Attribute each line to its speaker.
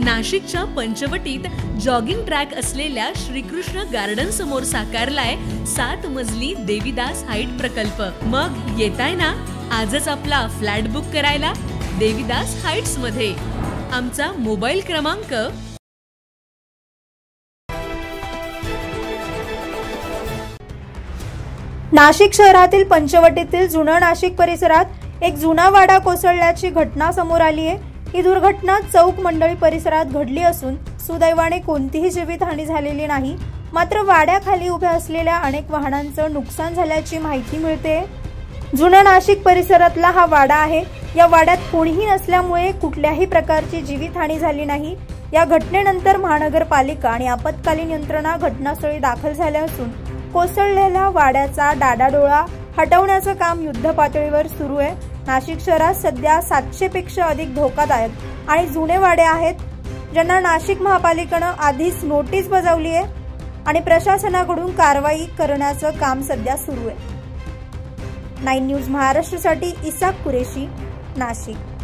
Speaker 1: नाशिकच्या पंचवटीत jogging track असलेल्या Shrikrishna garden समोर साकारलाय 7 मजली देवीदास हाईट प्रकल्प। मग येताय ना आजच आपला फ्लॅट बुक करायला देवीदास हाईट्स मध्ये। आमचा मोबाईल क्रमांक
Speaker 2: नाशिक शहरातील पंचवटीतील जुना नाशिक परिसरात एक जुना वाडा कोसळल्याची घटना समोर आली आहे। ही दुर्घटना चौक मंडळी परिसरात घडली असून सुदैवाने कोणतीही जीवितहानी झालेली नाही। मात्र वाड्याखाली उभ्या असलेल्या अनेक वाहनांचं नुकसान झाल्याची माहिती मिळते। जुना नाशिक परिसरातला हा वाडा आहे। या वाड्यात कोणीही नसल्यामुळे कुठल्याही प्रकारची जीवितहानी झाली नाही। या घटनेनंतर महानगरपालिका आणि आपत्कालीन यंत्रणा घटनास्थळी दाखल झाल्या असून कोसळलेल्या वाड्याचा डाडाडोळा हटवण्याचं काम युद्धपातळीवर सुरू आहे। नाशिक शहरात सध्या 700 पेक्षा अधिक धोकादायक आणि जुने वाडे आहेत, ज्यांना नाशिक महापालिकेनं आधीच नोटीस बजावली आहे आणि प्रशासनाकडून कारवाई करण्याचं काम सध्या सुरू आहे। 9 न्यूज महाराष्ट्रासाठी इसाक कुरेशी, नाशिक।